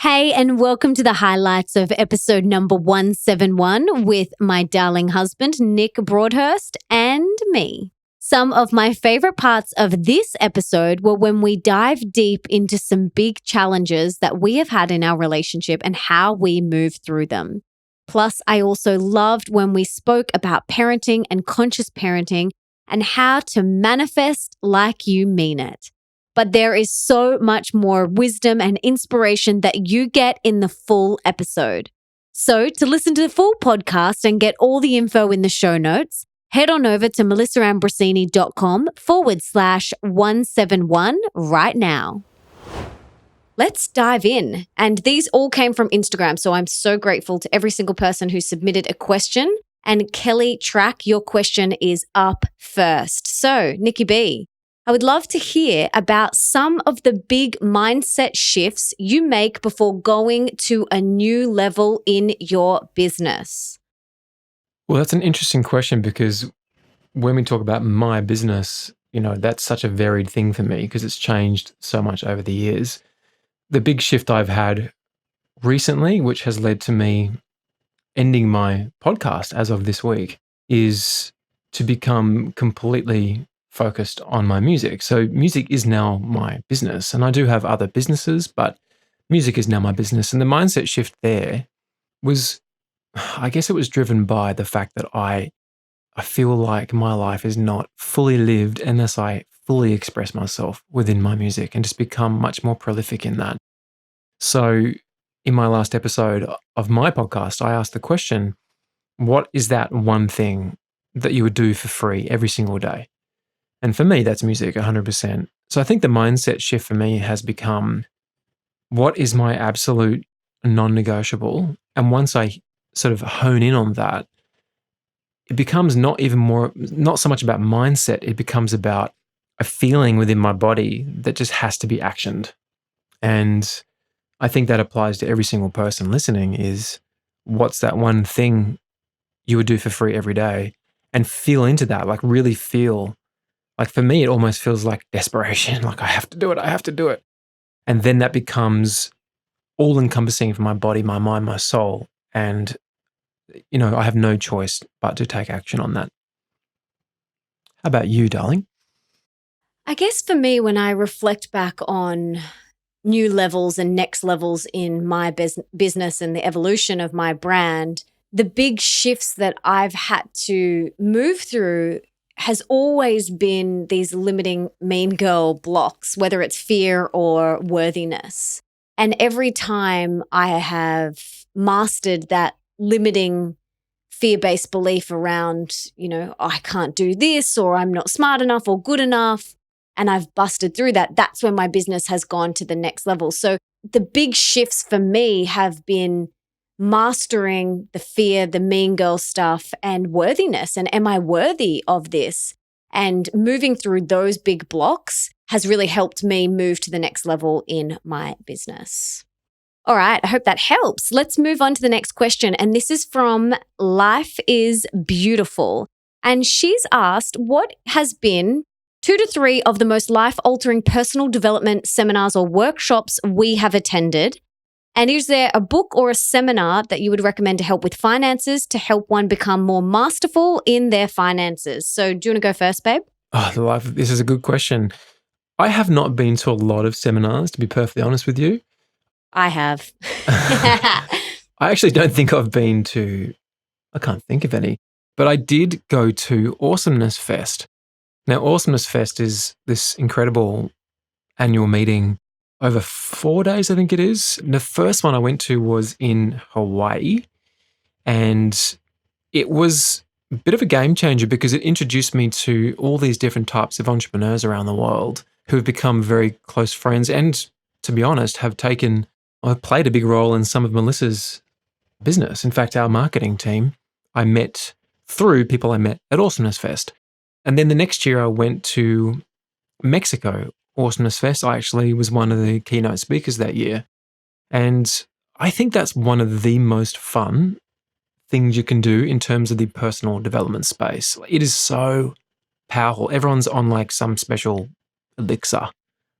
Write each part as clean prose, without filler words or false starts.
Hey, and welcome to the highlights of episode number 171 with my darling husband, Nick Broadhurst, and me. Some of my favorite parts of this episode were when we dive deep into some big challenges that we have had in our relationship and how we move through them. Plus, I also loved when we spoke about parenting and conscious parenting and how to manifest like you mean it. But there is so much more wisdom and inspiration that you get in the full episode. So to listen to the full podcast and get all the info in the show notes, head on over to melissaambrosini.com/171 right now. Let's dive in. And these all came from Instagram, so I'm so grateful to every single person who submitted a question. And Kelly Track, your question is up first. So, Nikki B, I would love to hear about some of the big mindset shifts you make before going to a new level in your business. Well, that's an interesting question because when we talk about my business, that's such a varied thing for me because it's changed so much over the years. The big shift I've had recently, which has led to me ending my podcast as of this week, is to become completely focused on my music. So music is now my business, and I do have other businesses, but music is now my business. And the mindset shift there was, I guess it was driven by the fact that I feel like my life is not fully lived unless I fully express myself within my music and just become much more prolific in that. So in my last episode of my podcast, I asked the question, what is that one thing that you would do for free every single day? And for me, that's music, 100%. So I think the mindset shift for me has become, what is my absolute non-negotiable? And once I sort of hone in on that, it becomes not so much about mindset, it becomes about a feeling within my body that just has to be actioned. And I think that applies to every single person listening is, what's that one thing you would do for free every day? And feel into that, like really feel. Like for me, it almost feels like desperation, like I have to do it. And then that becomes all encompassing for my body, my mind, my soul. And, I have no choice but to take action on that. How about you, darling? I guess for me, when I reflect back on new levels and next levels in my business and the evolution of my brand, the big shifts that I've had to move through has always been these limiting mean girl blocks, whether it's fear or worthiness. And every time I have mastered that limiting fear-based belief around, I can't do this, or I'm not smart enough or good enough, and I've busted through that, that's when my business has gone to the next level. So the big shifts for me have been mastering the fear, the mean girl stuff, and worthiness. And am I worthy of this? And moving through those big blocks has really helped me move to the next level in my business. All right, I hope that helps. Let's move on to the next question. And this is from Life is Beautiful. And she's asked, what has been 2 to 3 of the most life-altering personal development seminars or workshops we have attended? And is there a book or a seminar that you would recommend to help with finances to help one become more masterful in their finances? So do you want to go first, babe? This is a good question. I have not been to a lot of seminars, to be perfectly honest with you. I have. I actually don't think I've been to, I can't think of any, but I did go to Awesomeness Fest. Now, Awesomeness Fest is this incredible annual meeting over 4 days, I think it is. And the first one I went to was in Hawaii, and it was a bit of a game changer because it introduced me to all these different types of entrepreneurs around the world who have become very close friends and, to be honest, have played a big role in some of Melissa's business. In fact, our marketing team, I met through people I met at Awesomeness Fest. And then the next year I went to Mexico, Awesomeness Fest. I actually was one of the keynote speakers that year. And I think that's one of the most fun things you can do in terms of the personal development space. It is so powerful. Everyone's on like some special elixir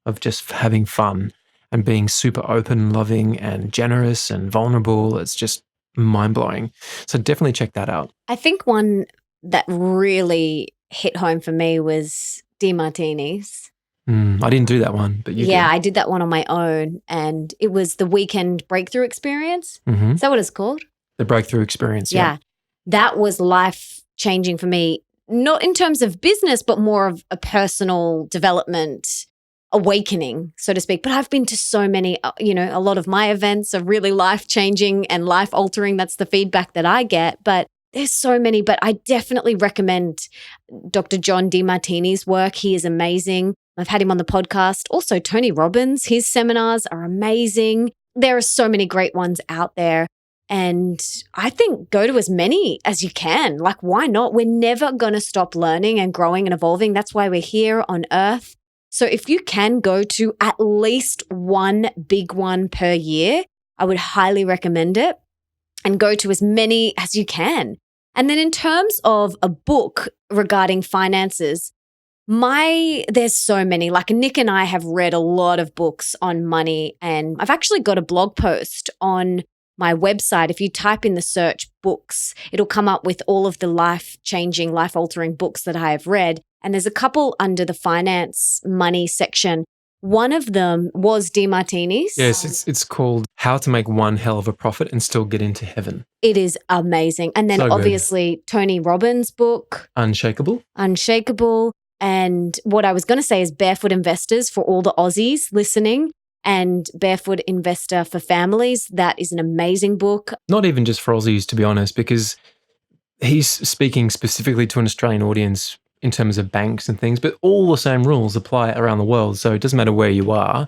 of just having fun. and being super open, loving, and generous and vulnerable. It's just mind-blowing. So definitely check that out. I think one that really hit home for me was DeMartini's. I didn't do that one, but you Yeah, did. I did that one on my own, and it was the weekend breakthrough experience. Mm-hmm. Is that what it's called? The breakthrough experience, Yeah. That was life-changing for me, not in terms of business, but more of a personal development awakening, so to speak. But I've been to so many, a lot of my events are really life-changing and life-altering. That's the feedback that I get. But there's so many, but I definitely recommend Dr. John DeMartini's work. He is amazing. I've had him on the podcast. Also, Tony Robbins, his seminars are amazing. There are so many great ones out there. And I think go to as many as you can. Like, why not? We're never going to stop learning and growing and evolving. That's why we're here on earth. So if you can go to at least one big one per year, I would highly recommend it, and go to as many as you can. And then in terms of a book regarding finances, there's so many. Like, Nick and I have read a lot of books on money, and I've actually got a blog post on my website. If you type in the search books, it'll come up with all of the life-changing, life-altering books that I have read. And there's a couple under the finance money section. One of them was DeMartini's. Yes, it's called How to Make One Hell of a Profit and Still Get Into Heaven. It is amazing. And then So good. obviously Tony Robbins' book, Unshakable. And what I was going to say is Barefoot Investors for all the Aussies listening, and Barefoot Investor for Families. That is an amazing book. Not even just for Aussies, to be honest, because he's speaking specifically to an Australian audience in terms of banks and things, but all the same rules apply around the world. So it doesn't matter where you are.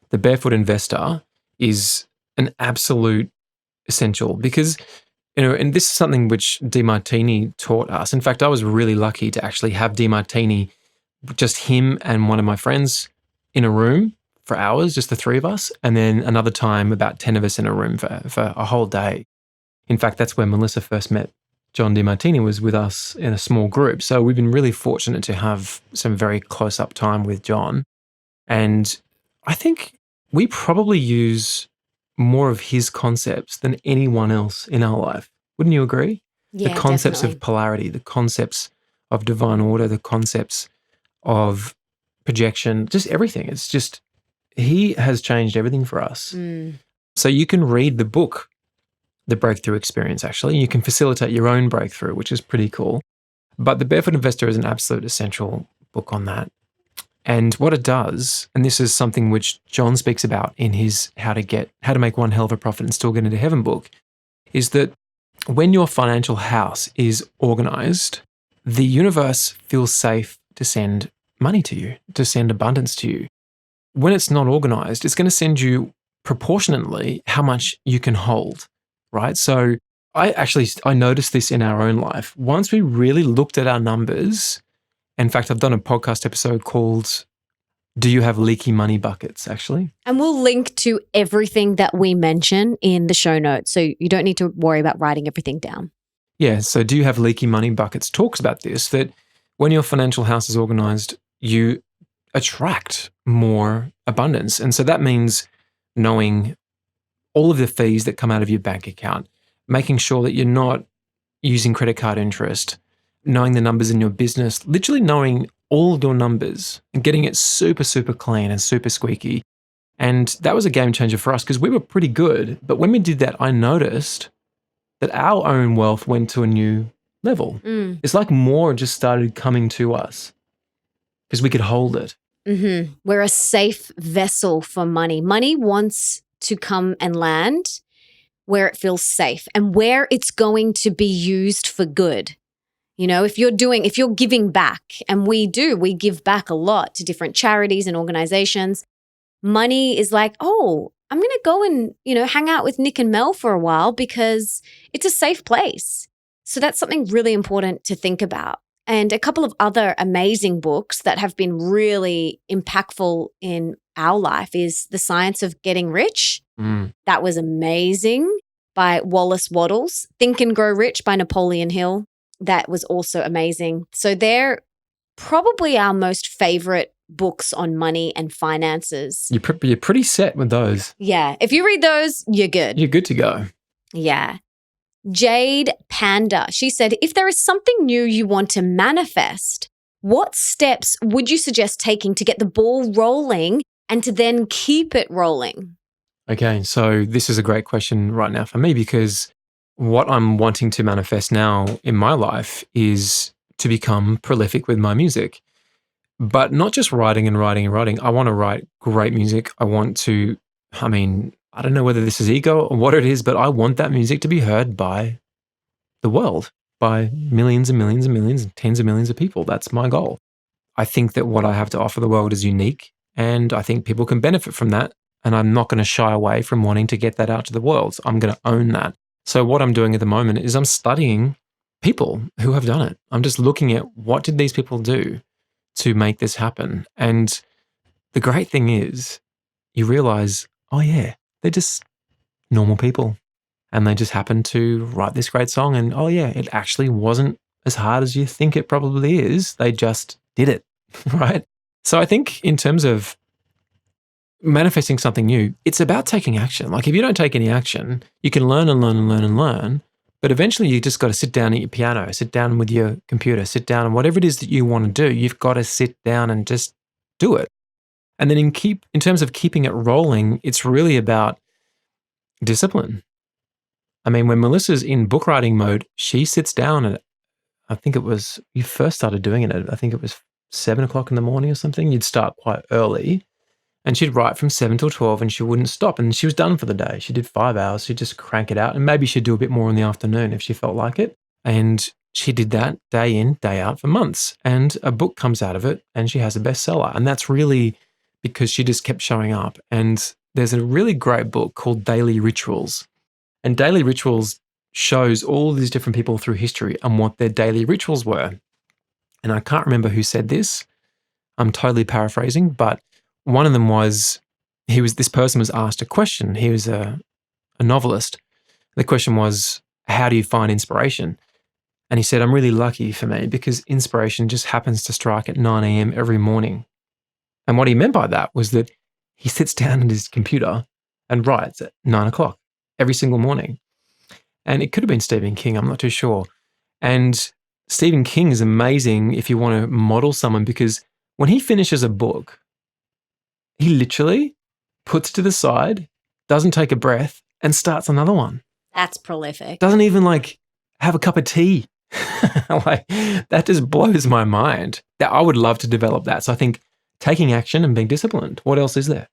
The Barefoot Investor is an absolute essential because, and this is something which DeMartini taught us. In fact, I was really lucky to actually have DeMartini, just him and one of my friends in a room for hours, just the three of us, and then another time about 10 of us in a room for a whole day. In fact, that's where Melissa first met John DeMartini, was with us in a small group. So we've been really fortunate to have some very close-up time with John. And I think we probably use more of his concepts than anyone else in our life. Wouldn't you agree? Yeah, the concepts definitely. of polarity, the concepts of divine order, the concepts of projection, just everything. It's just, he has changed everything for us. So you can read the book, The Breakthrough Experience, actually. You can facilitate your own breakthrough, which is pretty cool. But The Barefoot Investor is an absolute essential book on that. And what it does, and this is something which John speaks about in his How to Make One Hell of a Profit and Still Get Into Heaven book, is that when your financial house is organized, the universe feels safe to send money to you, to send abundance to you. When it's not organized, it's going to send you proportionately how much you can hold, right? So I noticed this in our own life. Once we really looked at our numbers, in fact, I've done a podcast episode called Do You Have Leaky Money Buckets, actually? And we'll link to everything that we mention in the show notes, so you don't need to worry about writing everything down. Yeah, so Do You Have Leaky Money Buckets talks about this, that when your financial house is organized, you attract more abundance. And so that means knowing all of the fees that come out of your bank account, making sure that you're not using credit card interest, knowing the numbers in your business, literally knowing all of your numbers and getting it super, super clean and super squeaky. And that was a game changer for us because we were pretty good. But when we did that, I noticed that our own wealth went to a new level. It's like more just started coming to us because we could hold it. Mm-hmm. We're a safe vessel for money. Money wants to come and land where it feels safe and where it's going to be used for good. You know, if you're giving back, and we give back a lot to different charities and organizations, money is like, oh, I'm going to go and, hang out with Nick and Mel for a while because it's a safe place. So that's something really important to think about. And a couple of other amazing books that have been really impactful in our life is The Science of Getting Rich. That was amazing, by Wallace Wattles. Think and Grow Rich by Napoleon Hill. That was also amazing. So they're probably our most favorite books on money and finances. You're pretty set with those. Yeah. If you read those, you're good. You're good to go. Yeah. Jade Panda, she said, if there is something new you want to manifest, what steps would you suggest taking to get the ball rolling and to then keep it rolling? Okay, so this is a great question right now for me, because what I'm wanting to manifest now in my life is to become prolific with my music. But not just writing and writing and writing. I want to write great music. I don't know whether this is ego or what it is, but I want that music to be heard by the world, by millions and millions and millions and tens of millions of people. That's my goal. I think that what I have to offer the world is unique, and I think people can benefit from that. And I'm not going to shy away from wanting to get that out to the world. So I'm going to own that. So what I'm doing at the moment is I'm studying people who have done it. I'm just looking at what did these people do to make this happen. And the great thing is you realize, oh yeah, they're just normal people. And they just happened to write this great song. And oh yeah, it actually wasn't as hard as you think it probably is. They just did it, right? So I think in terms of manifesting something new, it's about taking action. Like if you don't take any action, you can learn and learn and learn and learn, but eventually you just got to sit down at your piano, sit down with your computer, sit down, and whatever it is that you want to do, you've got to sit down and just do it. And then in terms of keeping it rolling, it's really about discipline. I mean, when Melissa's in book writing mode, she sits down and I think it was, you first started doing it, I think it was 7 o'clock in the morning or something. You'd start quite early. And she'd write from 7 till 12 and she wouldn't stop. And she was done for the day. She did 5 hours. She'd just crank it out. And maybe she'd do a bit more in the afternoon if she felt like it. And she did that day in, day out for months. And a book comes out of it and she has a bestseller. And that's really because she just kept showing up. And there's a really great book called Daily Rituals. And Daily Rituals shows all these different people through history and what their daily rituals were. And I can't remember who said this. I'm totally paraphrasing, but one of them was, this person was asked a question. He was a novelist. The question was, how do you find inspiration? And he said, I'm really lucky for me because inspiration just happens to strike at 9 a.m. every morning. And what he meant by that was that he sits down at his computer and writes at 9 o'clock every single morning. And it could have been Stephen King, I'm not too sure. And Stephen King is amazing if you want to model someone, because when he finishes a book, he literally puts it to the side, doesn't take a breath, and starts another one. That's prolific. Doesn't even have a cup of tea. That just blows my mind. That I would love to develop that. So I think taking action and being disciplined. What else is there?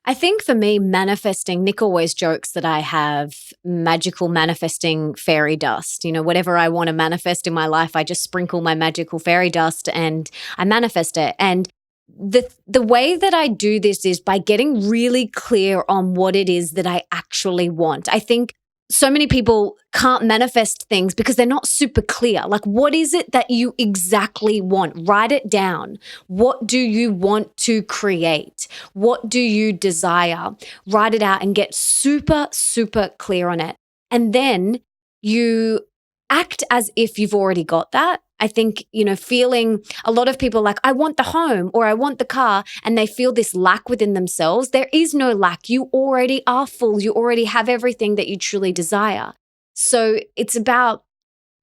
I think for me, manifesting, Nick always jokes that I have magical manifesting fairy dust. You know, whatever I want to manifest in my life, I just sprinkle my magical fairy dust and I manifest it. And the way that I do this is by getting really clear on what it is that I actually want. I think so many people can't manifest things because they're not super clear. Like, what is it that you exactly want? Write it down. What do you want to create? What do you desire? Write it out and get super, super clear on it. And then you act as if you've already got that. I think, feeling a lot of people like, I want the home or I want the car, and they feel this lack within themselves. There is no lack. You already are full. You already have everything that you truly desire. So it's about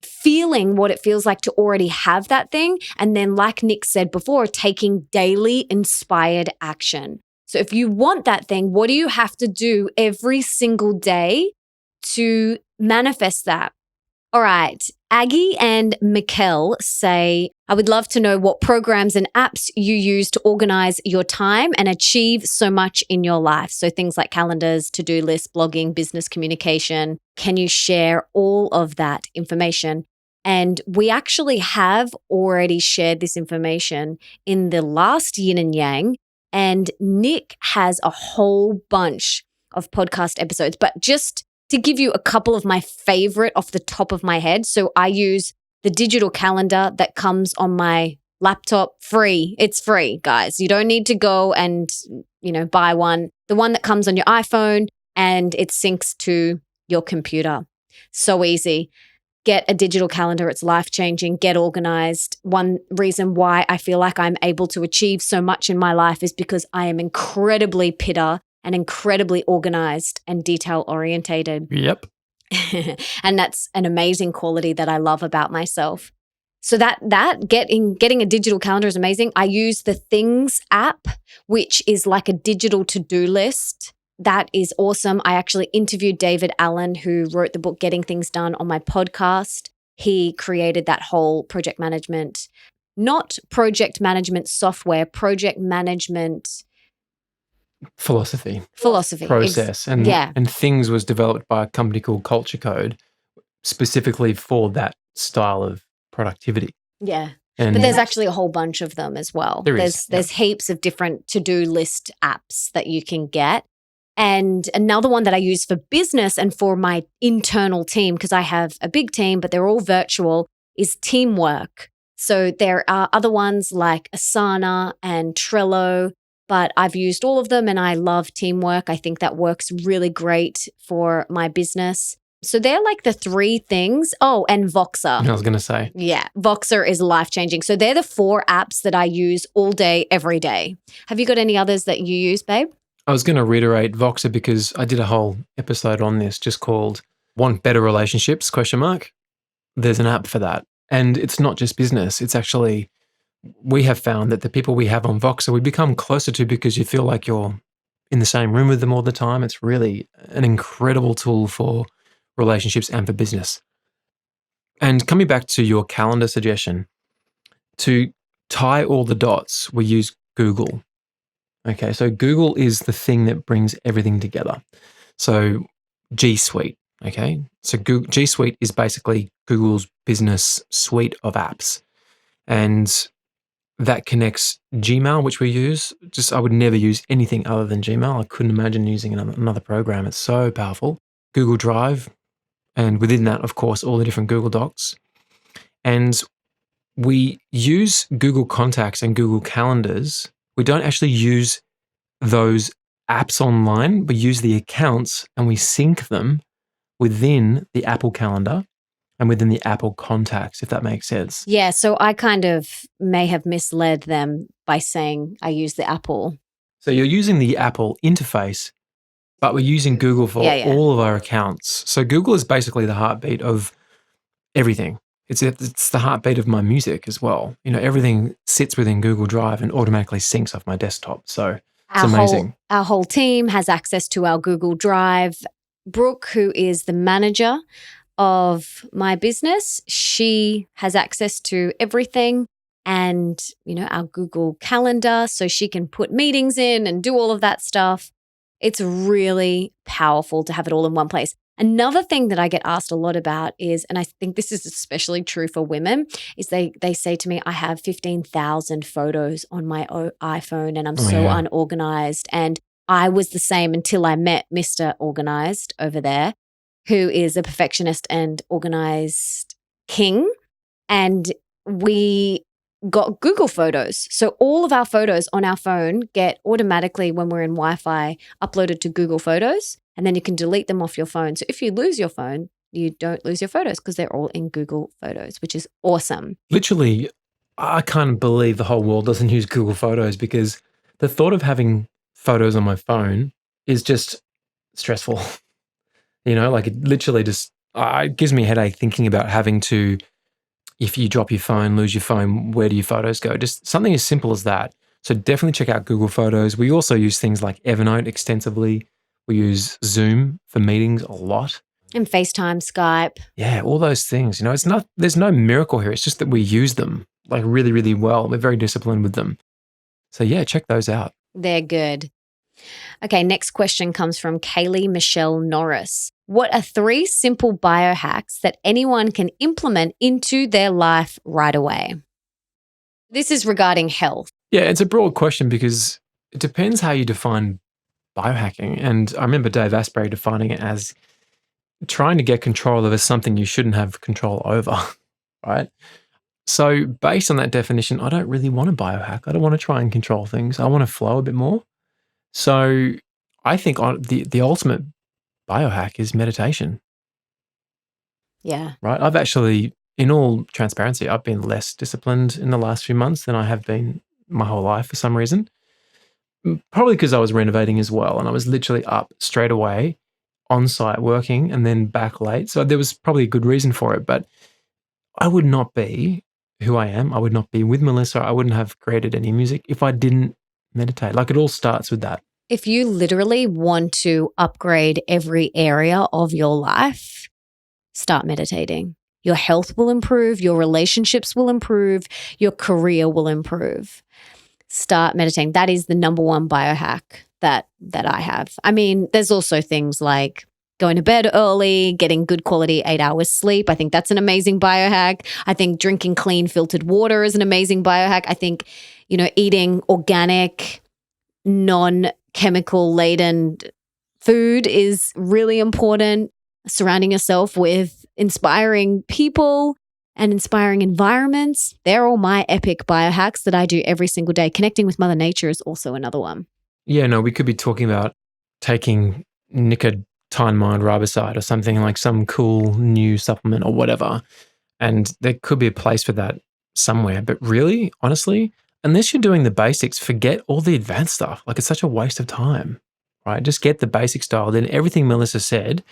feeling what it feels like to already have that thing. And then, like Nick said before, taking daily inspired action. So if you want that thing, what do you have to do every single day to manifest that? All right. Aggie and Mikkel say, I would love to know what programs and apps you use to organize your time and achieve so much in your life. So things like calendars, to-do lists, blogging, business communication. Can you share all of that information? And we actually have already shared this information in the last Yin and Yang, and Nick has a whole bunch of podcast episodes, but just to give you a couple of my favorite off the top of my head. So I use the digital calendar that comes on my laptop free. It's free, guys. You don't need to go and, buy one. The one that comes on your iPhone and it syncs to your computer. So easy. get a digital calendar. It's life-changing. Get organized. One reason why I feel like I'm able to achieve so much in my life is because I am incredibly pitta and incredibly organized and detail-orientated. Yep. And that's an amazing quality that I love about myself. So getting a digital calendar is amazing. I use the Things app, which is like a digital to-do list. That is awesome. I actually interviewed David Allen, who wrote the book Getting Things Done, on my podcast. He created that whole project management, not project management software, project management philosophy process. And Things was developed by a company called Culture Code specifically for that style of productivity. Yeah. And but there's actually a whole bunch of them as well. There's heaps of different to-do list apps that you can get. And another one that I use for business and for my internal team, because I have a big team, but they're all virtual, is Teamwork. So there are other ones like Asana and Trello, but I've used all of them and I love Teamwork. I think that works really great for my business. So they're like the three things. Oh, and Voxer. I was going to say. Yeah, Voxer is life-changing. So they're the 4 apps that I use all day, every day. Have you got any others that you use, babe? I was going to reiterate Voxer because I did a whole episode on this just called Want Better Relationships, ? There's an app for that. And it's not just business. It's actually, we have found that the people we have on Voxer, we become closer to because you feel like you're in the same room with them all the time. It's really an incredible tool for relationships and for business. And coming back to your calendar suggestion, to tie all the dots, we use Google. Okay, so Google is the thing that brings everything together. So G Suite, okay? So G Suite is basically Google's business suite of apps. And that connects Gmail, which we use. I would never use anything other than Gmail. I couldn't imagine using another program. It's so powerful. Google Drive, and within that, of course, all the different Google Docs. And we use Google Contacts and Google Calendars. We don't actually use those apps online. We use the accounts and we sync them within the Apple Calendar and within the Apple Contacts, if that makes sense. Yeah, so I kind of may have misled them by saying I use the Apple. So you're using the Apple interface, but we're using Google for all of our accounts. So Google is basically the heartbeat of everything. It's the heartbeat of my music as well. You know, everything sits within Google Drive and automatically syncs off my desktop. So it's amazing. Our whole team has access to our Google Drive. Brooke, who is the manager of my business, she has access to everything and, you know, our Google Calendar, so she can put meetings in and do all of that stuff. It's really powerful to have it all in one place. Another thing that I get asked a lot about is, and I think this is especially true for women, is they say to me, I have 15,000 photos on my iPhone and I'm unorganized. And I was the same until I met Mr. Organized over there, who is a perfectionist and organized king. And we got Google Photos. So all of our photos on our phone get automatically, when we're in Wi-Fi, uploaded to Google Photos, and then you can delete them off your phone. So if you lose your phone, you don't lose your photos because they're all in Google Photos, which is awesome. Literally, I can't believe the whole world doesn't use Google Photos, because the thought of having photos on my phone is just stressful. You know, like it literally just, it gives me a headache thinking about having to, if you drop your phone, lose your phone, where do your photos go? Just something as simple as that. So definitely check out Google Photos. We also use things like Evernote extensively. We use Zoom for meetings a lot. And FaceTime, Skype. Yeah, all those things. You know, there's no miracle here. It's just that we use them like really, really well. We're very disciplined with them. So yeah, check those out. They're good. Okay, next question comes from Kaylee Michelle Norris. What are 3 simple biohacks that anyone can implement into their life right away? This is regarding health. Yeah, it's a broad question because it depends how you define biohacking. And I remember Dave Asprey defining it as trying to get control over something you shouldn't have control over, right? So based on that definition, I don't really want to biohack. I don't want to try and control things. I want to flow a bit more. So I think the ultimate biohack is meditation. Yeah. right? I've actually, in all transparency, I've been less disciplined in the last few months than I have been my whole life for some reason. Probably because I was renovating as well, and I was literally up straight away on site working and then back late. So there was probably a good reason for it, but I would not be who I am. I would not be with Melissa. I wouldn't have created any music if I didn't meditate. Like, it all starts with that. If you literally want to upgrade every area of your life, start meditating. Your health will improve, your relationships will improve, your career will improve. Start meditating. That is the number one biohack that I have. I mean, there's also things like going to bed early, getting good quality 8 hours sleep. I think that's an amazing biohack. I think drinking clean filtered water is an amazing biohack. I think, eating organic, non-chemical laden food is really important. Surrounding yourself with inspiring people and inspiring environments. They're all my epic biohacks that I do every single day. Connecting with Mother Nature is also another one. Yeah, no, we could be talking about taking nicotine riboside or something, like some cool new supplement or whatever. And there could be a place for that somewhere. But really, honestly, unless you're doing the basics, forget all the advanced stuff. Like, it's such a waste of time, right? Just get the basic style. Then everything Melissa said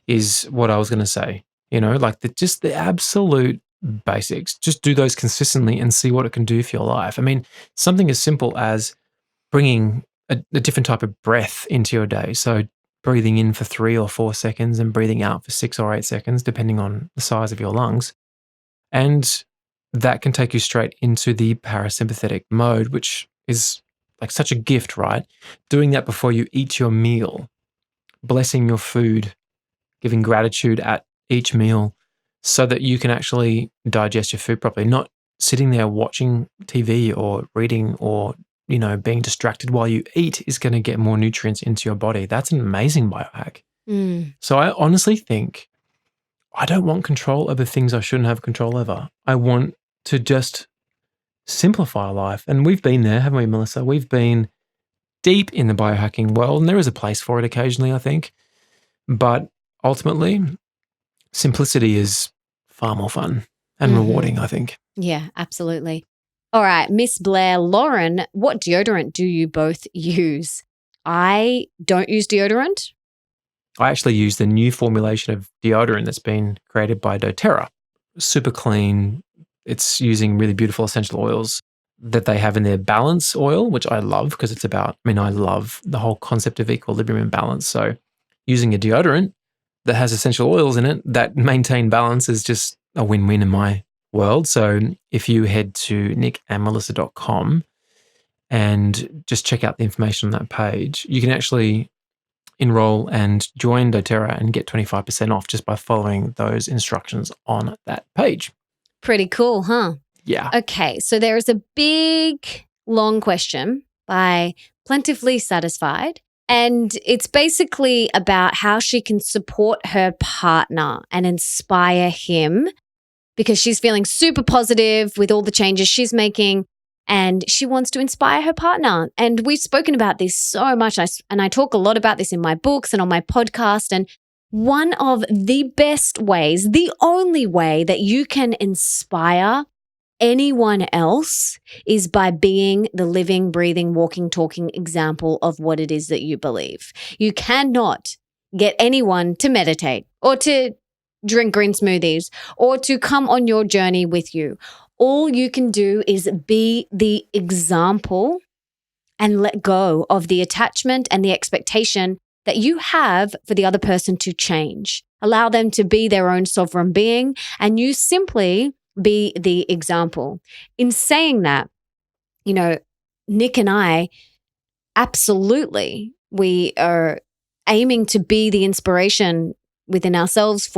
is what I was going to say, like just the absolute basics. Just do those consistently and see what it can do for your life. I mean, something as simple as bringing a different type of breath into your day. So breathing in for 3 or 4 seconds and breathing out for 6 or 8 seconds, depending on the size of your lungs. And that can take you straight into the parasympathetic mode, which is like such a gift, right? Doing that before you eat your meal, blessing your food, giving gratitude at each meal so that you can actually digest your food properly, not sitting there watching TV or reading or, being distracted while you eat is going to get more nutrients into your body. That's an amazing biohack. So I honestly think I don't want control over things I shouldn't have control over. I want to just simplify life. And we've been there, haven't we, Melissa? We've been deep in the biohacking world, and there is a place for it occasionally, I think. But ultimately, simplicity is far more fun and rewarding, I think. Yeah, absolutely. All right, Miss Blair Lauren, what deodorant do you both use? I don't use deodorant. I actually use the new formulation of deodorant that's been created by doTERRA. Super clean. It's using really beautiful essential oils that they have in their balance oil, which I love because I love the whole concept of equilibrium and balance. So using a deodorant that has essential oils in it that maintain balance is just a win-win in my world. So if you head to nickandmelissa.com and just check out the information on that page, you can actually enroll and join doTERRA and get 25% off just by following those instructions on that page. Pretty cool, huh? Yeah. Okay, so there is a big, long question by Plentifully Satisfied. And it's basically about how she can support her partner and inspire him because she's feeling super positive with all the changes she's making and she wants to inspire her partner. And we've spoken about this so much. I talk a lot about this in my books and on my podcast. And one of the best ways, the only way that you can inspire anyone else is by being the living, breathing, walking, talking example of what it is that you believe. You cannot get anyone to meditate or to drink green smoothies or to come on your journey with you. All you can do is be the example and let go of the attachment and the expectation that you have for the other person to change. Allow them to be their own sovereign being and you simply be the example. In saying that, Nick and I, absolutely, we are aiming to be the inspiration within ourselves,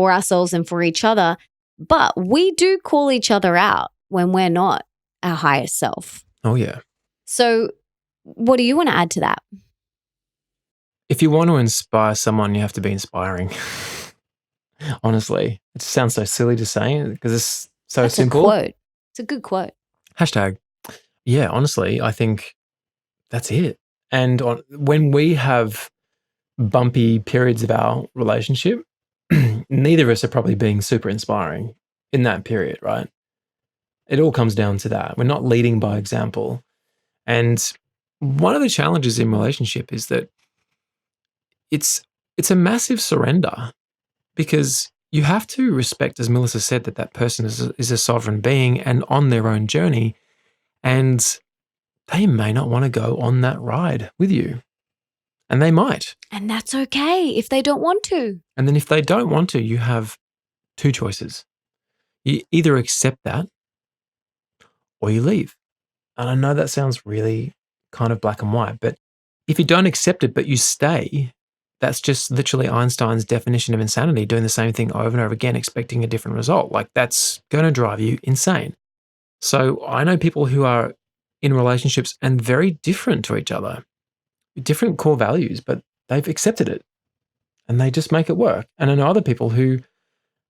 and for each other. But we do call each other out when we're not our highest self. Oh, yeah. So what do you want to add to that? If you want to inspire someone, you have to be inspiring. Honestly, it sounds so silly to say because it's so That's simple. A quote. It's a good quote. Hashtag. Yeah, honestly, I think that's it. And when we have bumpy periods of our relationship, neither of us are probably being super inspiring in that period, right? It all comes down to that. We're not leading by example. And one of the challenges in relationship is that it's a massive surrender, because you have to respect, as Melissa said, that that person is a sovereign being and on their own journey, and they may not want to go on that ride with you, and they might. And that's okay if they don't want to. And then if they don't want to, you have two choices. You either accept that or you leave. And I know that sounds really kind of black and white, but if you don't accept it but you stay, that's just literally Einstein's definition of insanity, doing the same thing over and over again, expecting a different result. Like, that's going to drive you insane. So I know people who are in relationships and very different to each other, different core values, but they've accepted it and they just make it work. And I know other people who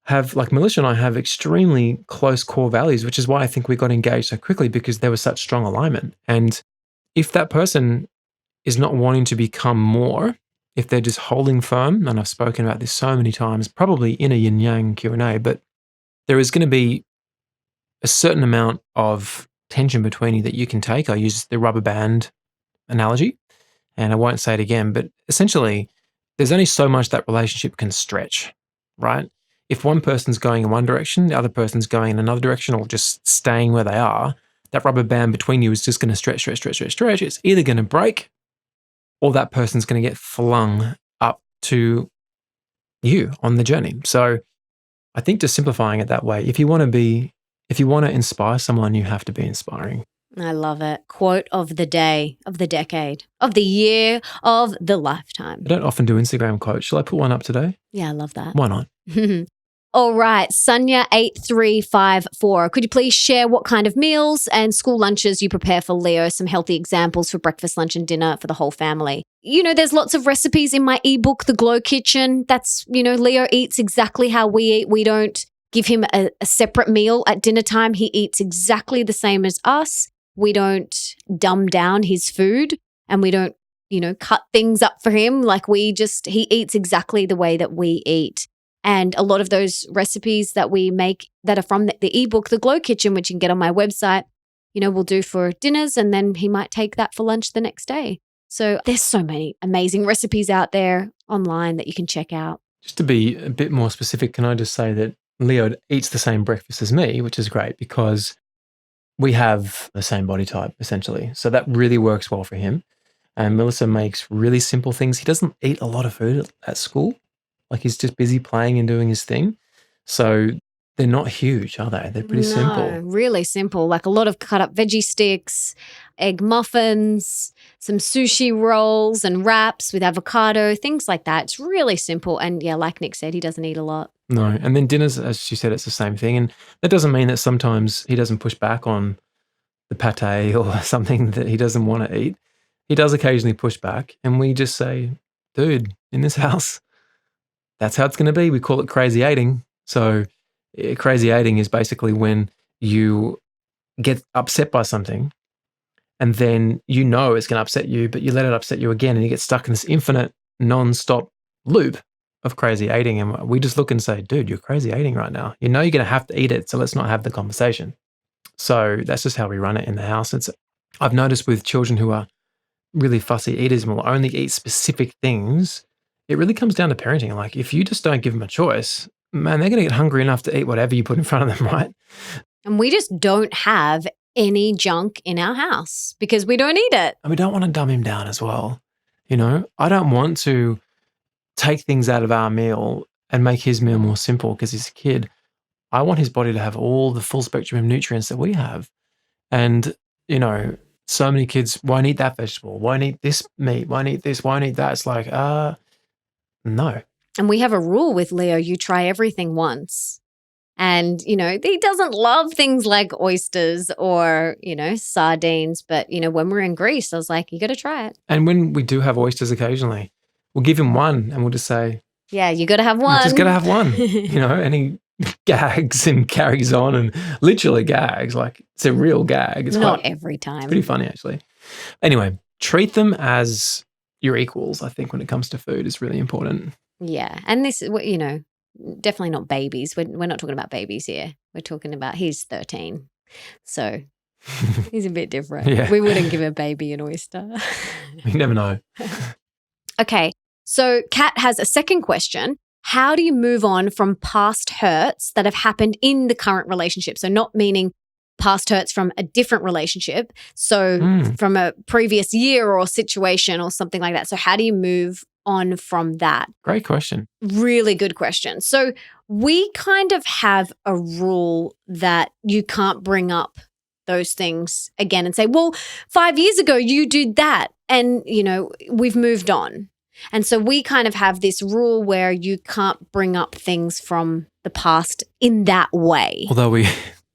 have, like Melissa and I, have extremely close core values, which is why I think we got engaged so quickly, because there was such strong alignment. And if that person is not wanting to become more, if they're just holding firm, and I've spoken about this so many times, probably in a yin yang Q&A, but there is going to be a certain amount of tension between you that you can take. I use the rubber band analogy, and I won't say it again, but essentially there's only so much that relationship can stretch, right? If one person's going in one direction, the other person's going in another direction, or just staying where they are, that rubber band between you is just going to stretch. It's either going to break or that person's going to get flung up to you on the journey. So I think just simplifying it that way, if you want to inspire someone, you have to be inspiring. I love it. Quote of the day, of the decade, of the year, of the lifetime. I don't often do Instagram quotes. Shall I put one up today? Yeah, I love that. Why not? All right, Sonia8354. Could you please share what kind of meals and school lunches you prepare for Leo? Some healthy examples for breakfast, lunch, and dinner for the whole family. You know, there's lots of recipes in my ebook, The Glow Kitchen. That's, Leo eats exactly how we eat. We don't give him a separate meal at dinner time. He eats exactly the same as us. We don't dumb down his food, and we don't, cut things up for him. Like, he eats exactly the way that we eat. And a lot of those recipes that we make that are from the ebook, The Glow Kitchen, which you can get on my website, we'll do for dinners, and then he might take that for lunch the next day. So there's so many amazing recipes out there online that you can check out. Just to be a bit more specific, can I just say that Leo eats the same breakfast as me, which is great because we have the same body type, essentially. So that really works well for him. And Melissa makes really simple things. He doesn't eat a lot of food at school. Like, he's just busy playing and doing his thing. So they're not huge, are they? They're pretty simple. Really simple. Like a lot of cut up veggie sticks, egg muffins, some sushi rolls and wraps with avocado, things like that. It's really simple. And yeah, like Nick said, he doesn't eat a lot. No. And then dinners, as she said, it's the same thing. And that doesn't mean that sometimes he doesn't push back on the pate or something that he doesn't want to eat. He does occasionally push back, and we just say, dude, in this house, that's how it's going to be. We call it crazy eating. So crazy eating is basically when you get upset by something and then it's going to upset you, but you let it upset you again, and you get stuck in this infinite non-stop loop of crazy eating. And we just look and say, dude, you're crazy eating right now. You're going to have to eat it, so let's not have the conversation. So that's just how we run it in the house. I've noticed with children who are really fussy eaters and will only eat specific things, it really comes down to parenting. Like, if you just don't give them a choice, man, they're going to get hungry enough to eat whatever you put in front of them, right? And we just don't have any junk in our house because we don't eat it. And we don't want to dumb him down as well. I don't want to take things out of our meal and make his meal more simple because he's a kid. I want his body to have all the full spectrum of nutrients that we have. And, so many kids won't eat that vegetable, won't eat this meat, won't eat this, won't eat that. It's like, no. And we have a rule with Leo, you try everything once. And, he doesn't love things like oysters or, sardines. But, when we're in Greece, I was like, you got to try it. And when we do have oysters occasionally, we'll give him one and we'll just say, yeah, you got to have one. Just got to have one, and he gags and carries on and literally gags. Like, it's a real gag. It's not every time. Pretty funny, actually. Anyway, treat them as your equals. I think when it comes to food is really important. Yeah. And this, definitely not babies. We're not talking about babies here. We're talking about he's 13. So he's a bit different. Yeah. We wouldn't give a baby an oyster. You never know. Okay. So Kat has a second question. How do you move on from past hurts that have happened in the current relationship? So not meaning past hurts from a different relationship. So from a previous year or situation or something like that. So how do you move on from that? Great question. Really good question. So we kind of have a rule that you can't bring up those things again and say, well, 5 years ago you did that and, we've moved on. And so we kind of have this rule where you can't bring up things from the past in that way.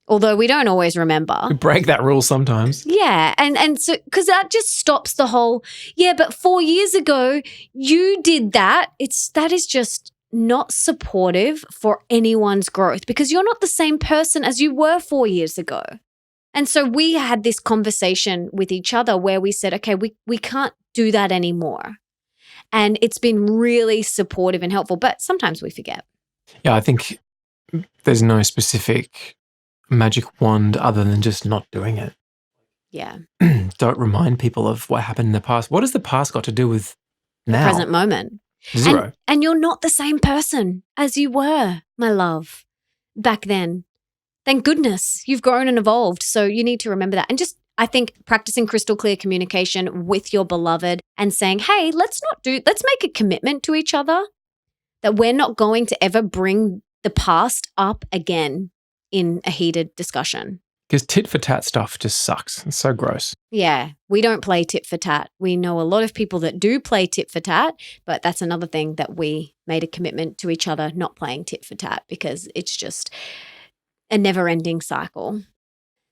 Although we don't always remember. We break that rule sometimes. Yeah. And so, because that just stops the whole, but 4 years ago, you did that. That is just not supportive for anyone's growth because you're not the same person as you were 4 years ago. And so we had this conversation with each other where we said, okay, we can't do that anymore. And it's been really supportive and helpful, but sometimes we forget. Yeah, I think there's no specific magic wand other than just not doing it. Yeah. Don't remind people of what happened in the past. What has the past got to do with now? The present moment. Zero. And you're not the same person as you were, my love, back then. Thank goodness you've grown and evolved. So you need to remember that. And just, I think, practicing crystal clear communication with your beloved and saying, hey, let's make a commitment to each other that we're not going to ever bring the past up again in a heated discussion. Because tit for tat stuff just sucks. It's so gross. Yeah, we don't play tit for tat. We know a lot of people that do play tit for tat, but that's another thing that we made a commitment to each other, not playing tit for tat, because it's just a never-ending cycle.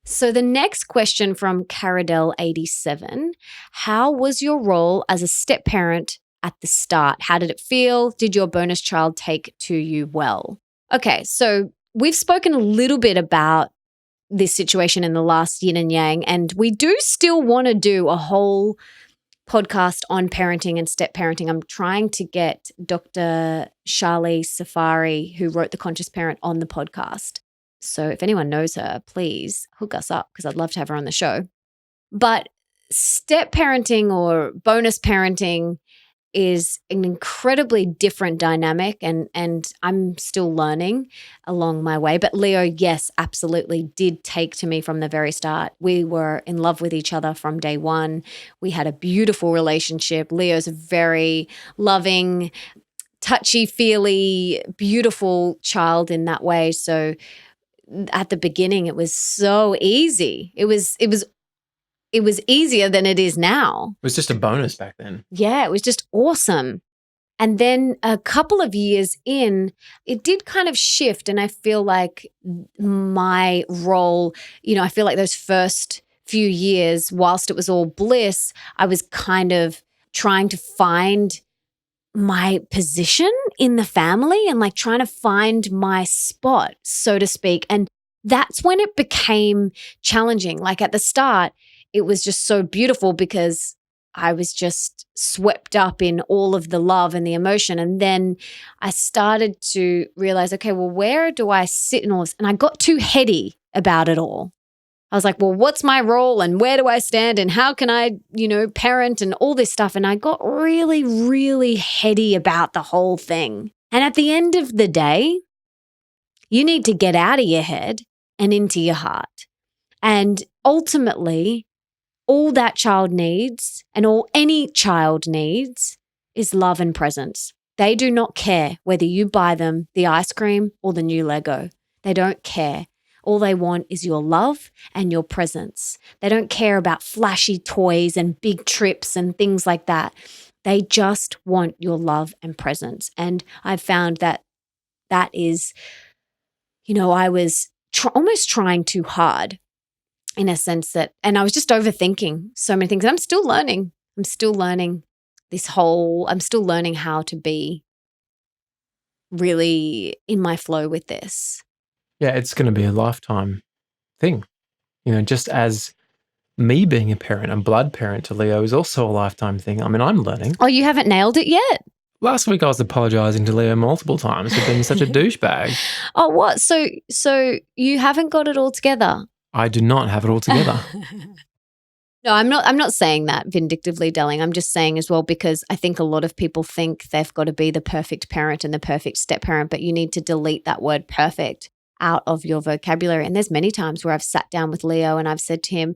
So the next question from Caradel87, how was your role as a step parent at the start? How did it feel? Did your bonus child take to you well? Okay, so we've spoken a little bit about this situation in the last yin and yang, and we do still want to do a whole podcast on parenting and step parenting. I'm trying to get Dr. Charlie Safari, who wrote The Conscious Parent, on the podcast. So if anyone knows her, please hook us up because I'd love to have her on the show. But step parenting or bonus parenting is an incredibly different dynamic and I'm still learning along my way. But Leo, yes, absolutely did take to me from the very start. We were in love with each other from day one. We had a beautiful relationship. Leo's a very loving, touchy-feely, beautiful child in that way. So at the beginning, it was so easy. It was easier than it is now. It was just a bonus back then. Yeah, it was just awesome. And then a couple of years in, it did kind of shift. And I feel like my role, I feel like those first few years, whilst it was all bliss, I was kind of trying to find my position in the family and like trying to find my spot, so to speak. And that's when it became challenging. Like at the start, it was just so beautiful because I was just swept up in all of the love and the emotion. And then I started to realize, okay, well, where do I sit in all this? And I got too heady about it all. I was like, well, what's my role and where do I stand and how can I, parent and all this stuff. And I got really, really heady about the whole thing. And at the end of the day, you need to get out of your head and into your heart. And ultimately, all that child needs and all any child needs is love and presence. They do not care whether you buy them the ice cream or the new Lego. They don't care. All they want is your love and your presence. They don't care about flashy toys and big trips and things like that. They just want your love and presence. And I've found that is, I was almost trying too hard in a sense that, and I was just overthinking so many things. And I'm still learning. I'm still learning how to be really in my flow with this. Yeah, it's going to be a lifetime thing. Just as me being a parent, a blood parent to Leo is also a lifetime thing. I mean, I'm learning. Oh, you haven't nailed it yet? Last week I was apologising to Leo multiple times for being such a douchebag. Oh, what? So you haven't got it all together? I do not have it all together. No, I'm not saying that vindictively, darling. I'm just saying as well, because I think a lot of people think they've got to be the perfect parent and the perfect step parent, but you need to delete that word perfect out of your vocabulary. And there's many times where I've sat down with Leo and I've said to him,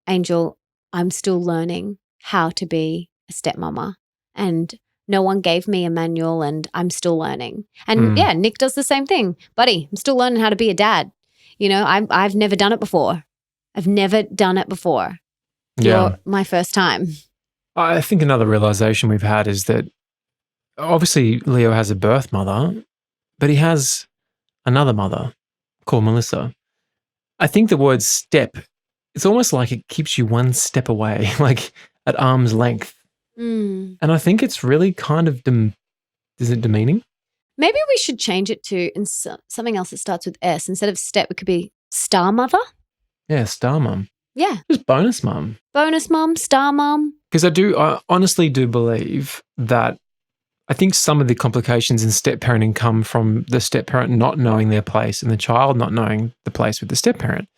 Angel, I'm still learning how to be a stepmama, and no one gave me a manual and I'm still learning. And yeah, Nick does the same thing. Buddy, I'm still learning how to be a dad. You know, I've never done it before. I've never done it before. You're my first time. I think another realization we've had is that obviously Leo has a birth mother, but he has another mother called Melissa. I think the word step, it's almost like it keeps you one step away, like at arm's length. And I think it's really kind of, is it demeaning? Maybe we should change it to something else that starts with S. Instead of step, it could be star mother. Yeah, star mum. Yeah. Just bonus mum. Bonus mum, star mum. Because I honestly do believe that I think some of the complications in step parenting come from the step parent not knowing their place and the child not knowing the place with the step parent.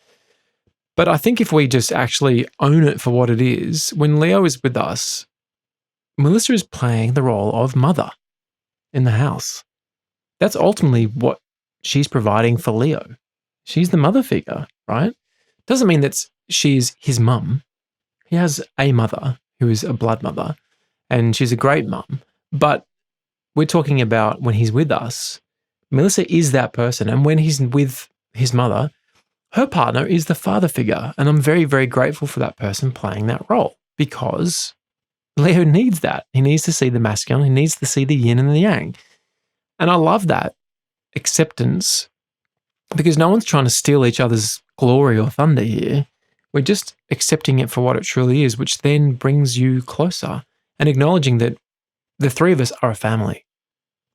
But I think if we just actually own it for what it is, when Leo is with us, Melissa is playing the role of mother in the house. That's ultimately what she's providing for Leo. She's the mother figure, right? Doesn't mean that she's his mum. He has a mother who is a blood mother, and she's a great mum. But we're talking about when he's with us, Melissa is that person. And when he's with his mother, her partner is the father figure. And I'm very, very grateful for that person playing that role, because Leo needs that. He needs to see the masculine. He needs to see the yin and the yang. And I love that acceptance, because no one's trying to steal each other's glory or thunder here. We're just accepting it for what it truly is, which then brings you closer and acknowledging that the three of us are a family.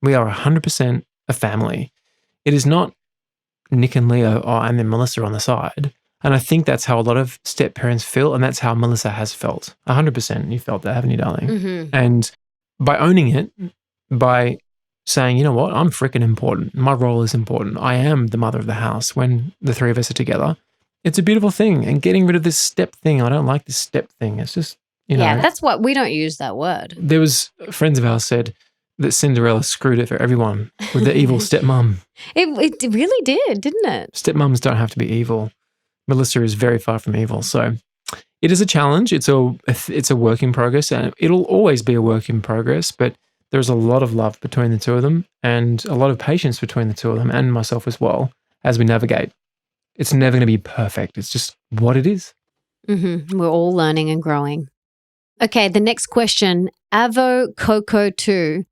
We are 100% a family. It is not Nick and Leo and then Melissa on the side. And I think that's how a lot of step parents feel, and that's how Melissa has felt. 100% you felt that, haven't you, darling? Mm-hmm. And by owning it, by saying, you know what, I'm freaking important. My role is important. I am the mother of the house when the three of us are together. It's a beautiful thing. And getting rid of this step thing, I don't like this step thing. It's just, you know. Yeah, that's what, we don't use that word. There was, friends of ours said that Cinderella screwed it for everyone with the evil stepmom. It really did, didn't it? Stepmoms don't have to be evil. Melissa is very far from evil. So it is a challenge. It's a work in progress, and it'll always be a work in progress, but there's a lot of love between the two of them and a lot of patience between the two of them and myself as well as we navigate. It's never going to be perfect. It's just what it is. Mm-hmm. We're all learning and growing. Okay, the next question, Avo Coco 2.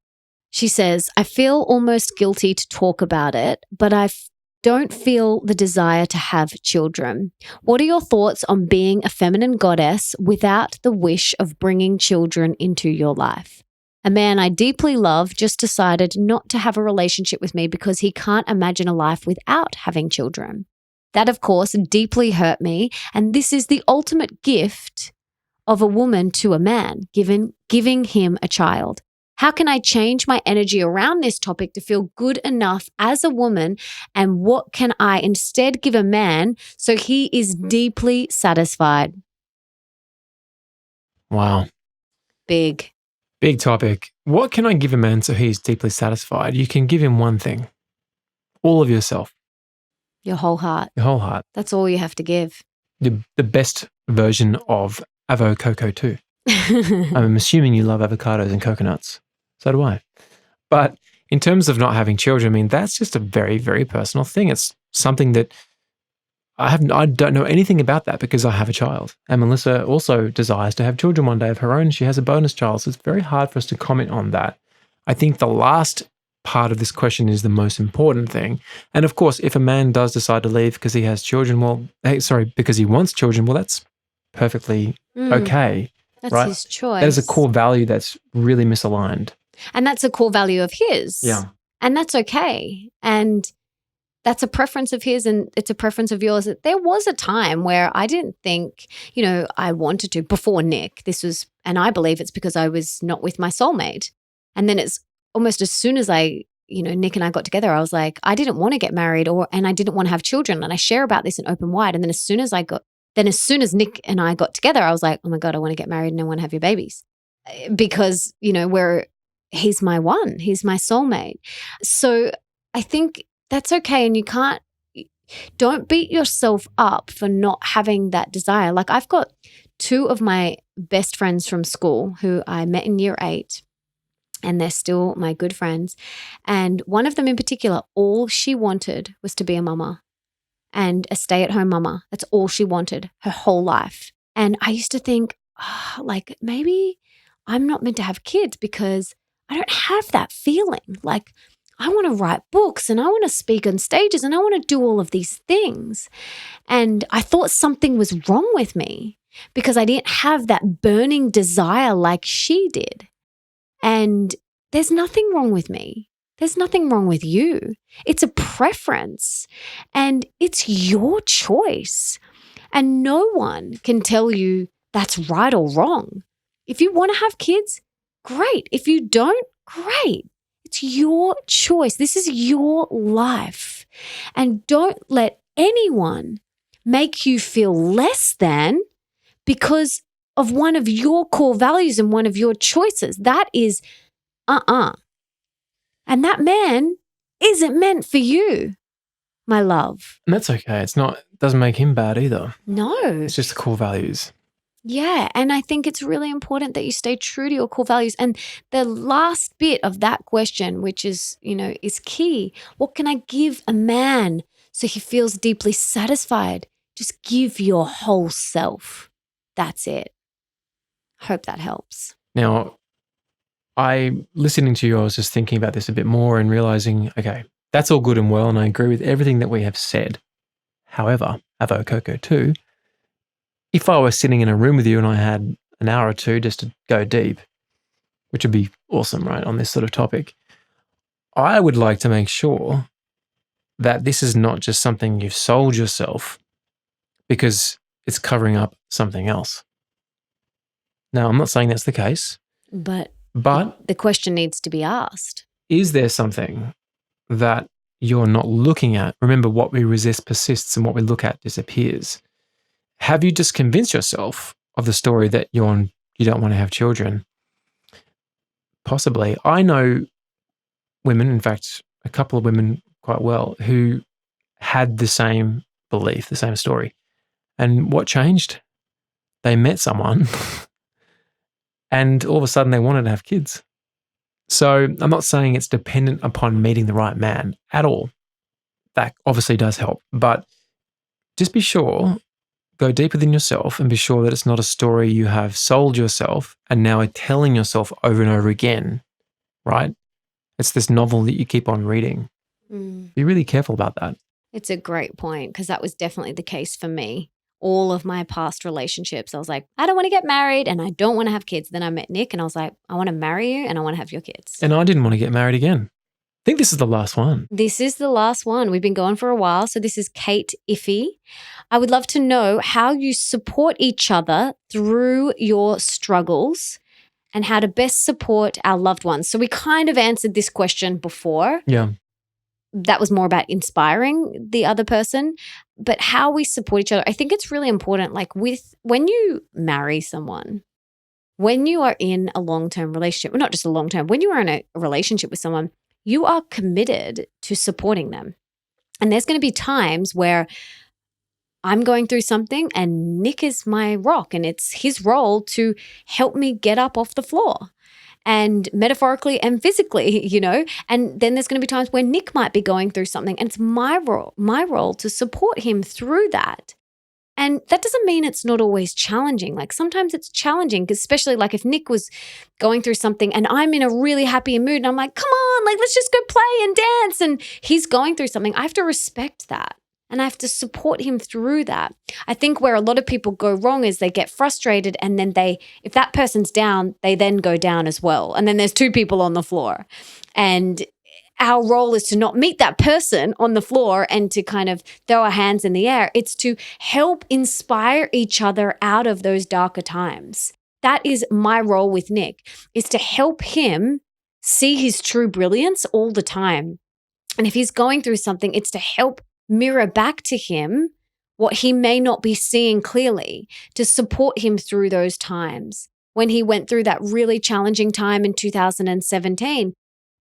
She says, I feel almost guilty to talk about it, but I don't feel the desire to have children. What are your thoughts on being a feminine goddess without the wish of bringing children into your life? A man I deeply love just decided not to have a relationship with me because he can't imagine a life without having children. That, of course, deeply hurt me, and this is the ultimate gift of a woman to a man, giving him a child. How can I change my energy around this topic to feel good enough as a woman, and what can I instead give a man so he is deeply satisfied? Wow. Big topic. What can I give a man so he's deeply satisfied? You can give him one thing. All of yourself. Your whole heart. Your whole heart. That's all you have to give. The best version of Avo Coco 2. I'm assuming you love avocados and coconuts. So do I. But in terms of not having children, I mean, that's just a very, very personal thing. It's something that I don't know anything about that because I have a child. And Melissa also desires to have children one day of her own. She has a bonus child. So it's very hard for us to comment on that. I think the last part of this question is the most important thing. And of course, if a man does decide to leave because he has children, because he wants children, well, that's perfectly okay. That's right? his choice. That is a core value that's really misaligned. And that's a core value of his. Yeah. And that's okay. And that's a preference of his, and it's a preference of yours. There was a time where I didn't think, I wanted to, before Nick, and I believe it's because I was not with my soulmate. And then it's almost as soon as Nick and I got together, I was like, I didn't want to get married and I didn't want to have children. And I share about this in Open Wide. And then as soon as Nick and I got together, I was like, oh my God, I want to get married and I want to have your babies. Because, he's my one, he's my soulmate. So I think that's okay. And don't beat yourself up for not having that desire. Like I've got 2 of my best friends from school who I met in year 8. And they're still my good friends. And one of them in particular, all she wanted was to be a mama and a stay-at-home mama. That's all she wanted her whole life. And I used to think, maybe I'm not meant to have kids because I don't have that feeling. Like I want to write books and I want to speak on stages and I want to do all of these things. And I thought something was wrong with me because I didn't have that burning desire like she did. And there's nothing wrong with me. There's nothing wrong with you. It's a preference and it's your choice. And no one can tell you that's right or wrong. If you want to have kids, great. If you don't, great. It's your choice. This is your life. And don't let anyone make you feel less than because of one of your core values and one of your choices. That is And that man isn't meant for you, my love. And that's okay. It doesn't make him bad either. No. It's just the core values. Yeah. And I think it's really important that you stay true to your core values. And the last bit of that question, which is, is key. What can I give a man so he feels deeply satisfied? Just give your whole self. That's it. Hope that helps. Now, listening to you, I was just thinking about this a bit more and realizing, okay, that's all good and well, and I agree with everything that we have said. However, Avo Coco too, if I was sitting in a room with you and I had an hour or 2 just to go deep, which would be awesome, right, on this sort of topic, I would like to make sure that this is not just something you've sold yourself because it's covering up something else. Now, I'm not saying that's the case. But the question needs to be asked. Is there something that you're not looking at? Remember, what we resist persists and what we look at disappears. Have you just convinced yourself of the story that you don't want to have children? Possibly. I know women, in fact, a couple of women quite well, who had the same belief, the same story. And what changed? They met someone and all of a sudden they wanted to have kids. So I'm not saying it's dependent upon meeting the right man at all. That obviously does help. But just be sure, go deep within yourself and be sure that it's not a story you have sold yourself and now are telling yourself over and over again, right? It's this novel that you keep on reading. Be really careful about that. It's a great point because that was definitely the case for me. All of my past relationships, I was like, I don't want to get married and I don't want to have kids. Then I met Nick and I was like, I want to marry you and I want to have your kids. And I didn't want to get married again. I think this is the last one. This is the last one. We've been going for a while. So this is Kate Iffy. I would love to know how you support each other through your struggles and how to best support our loved ones. So we kind of answered this question before. Yeah. That was more about inspiring the other person, but how we support each other. I think it's really important, when you marry someone, when you are in a long-term relationship, well, not just a long-term, when you are in a relationship with someone, you are committed to supporting them. And there's going to be times where I'm going through something and Nick is my rock and it's his role to help me get up off the floor. And metaphorically and physically, and then there's going to be times where Nick might be going through something and it's my role to support him through that. And that doesn't mean it's not always challenging. Sometimes it's challenging, especially if Nick was going through something and I'm in a really happy mood and I'm like, come on, let's just go play and dance. And he's going through something. I have to respect that. And I have to support him through that. I think where a lot of people go wrong is they get frustrated and then if that person's down, they then go down as well. And then there's 2 people on the floor. And our role is to not meet that person on the floor and to kind of throw our hands in the air. It's to help inspire each other out of those darker times. That is my role with Nick, is to help him see his true brilliance all the time. And if he's going through something, it's to help mirror back to him what he may not be seeing clearly, to support him through those times. When he went through that really challenging time in 2017,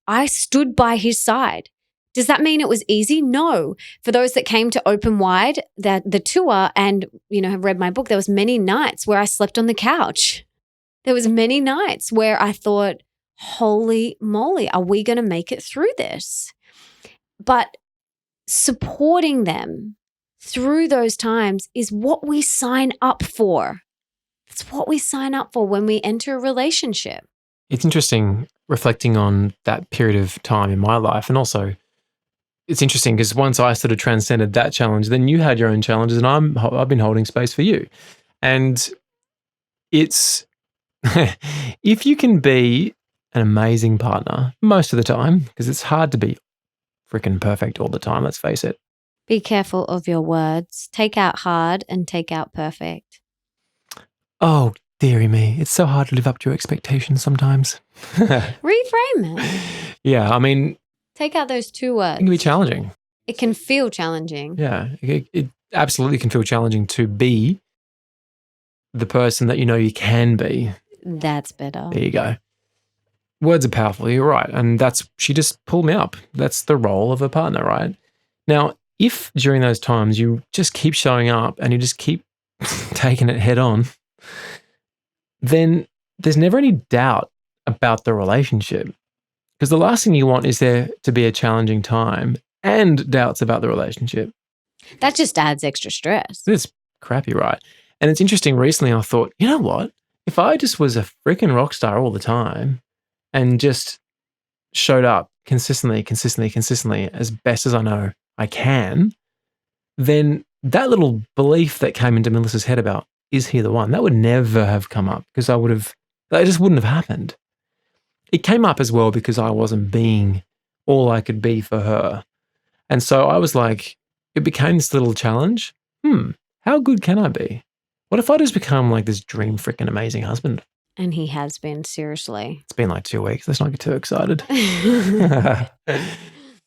I stood by his side. Does that mean it was easy? No. For those that came to Open Wide, the tour, and have read my book, there was many nights where I slept on the couch. There was many nights where I thought, holy moly, are we going to make it through this? But supporting them through those times is what we sign up for. It's what we sign up for when we enter a relationship. It's interesting reflecting on that period of time in my life. And also, it's interesting because once I sort of transcended that challenge, then you had your own challenges and I've been holding space for you. And it's, if you can be an amazing partner most of the time, because it's hard to be freaking perfect all the time, let's face it. Be careful of your words. Take out hard and take out perfect. Oh, dearie me. It's so hard to live up to your expectations sometimes. Reframe it. Yeah, I mean, take out those two words. It can be challenging. It can feel challenging. Yeah, it absolutely can feel challenging to be the person that you can be. That's better. There you go. Words are powerful, you're right. And she just pulled me up. That's the role of a partner, right? Now, if during those times you just keep showing up and you just keep taking it head on, then there's never any doubt about the relationship. Because the last thing you want is there to be a challenging time and doubts about the relationship. That just adds extra stress. It's crappy, right? And it's interesting, recently I thought, you know what? If I just was a freaking rock star all the time and just showed up consistently, as best as I know I can, then that little belief that came into Melissa's head about, is he the one? That would never have come up because that just wouldn't have happened. It came up as well because I wasn't being all I could be for her. And so I was like, it became this little challenge. How good can I be? What if I just become like this dream freaking amazing husband? And he has been, seriously. It's been like 2 weeks. Let's not get too excited.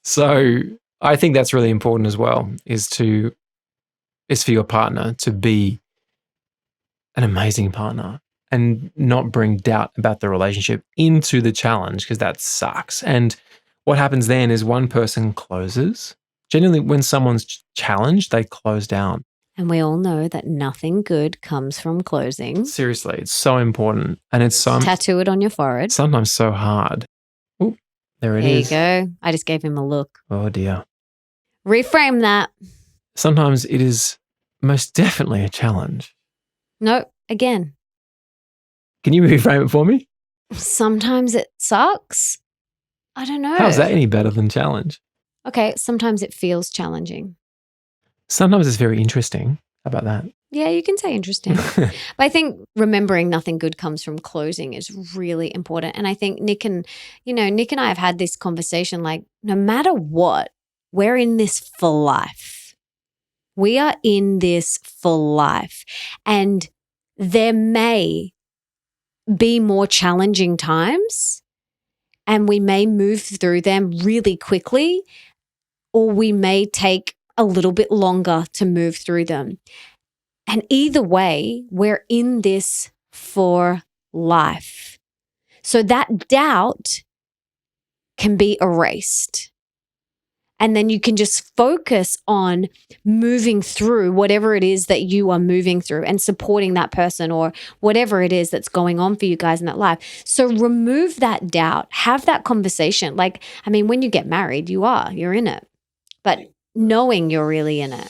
So I think that's really important as well, is for your partner to be an amazing partner and not bring doubt about the relationship into the challenge, because that sucks. And what happens then is one person closes. Generally, when someone's challenged, they close down. And we all know that nothing good comes from closing. Seriously, it's so important. And it's so... Tattoo it on your forehead. Sometimes so hard. Oh, there it is. There you go. I just gave him a look. Oh, dear. Reframe that. Sometimes it is most definitely a challenge. No, again. Can you reframe it for me? Sometimes it sucks. I don't know. How's that any better than challenge? Okay, sometimes it feels challenging. Sometimes it's very interesting. How about that? Yeah, you can say interesting. But I think remembering nothing good comes from closing is really important. And I think Nick and I have had this conversation, like, no matter what, we're in this for life. We are in this for life. And there may be more challenging times and we may move through them really quickly, or we may take a little bit longer to move through them. And either way, we're in this for life. So that doubt can be erased. And then you can just focus on moving through whatever it is that you are moving through and supporting that person or whatever it is that's going on for you guys in that life. So remove that doubt, have that conversation. When you get married, you're in it. But knowing you're really in it.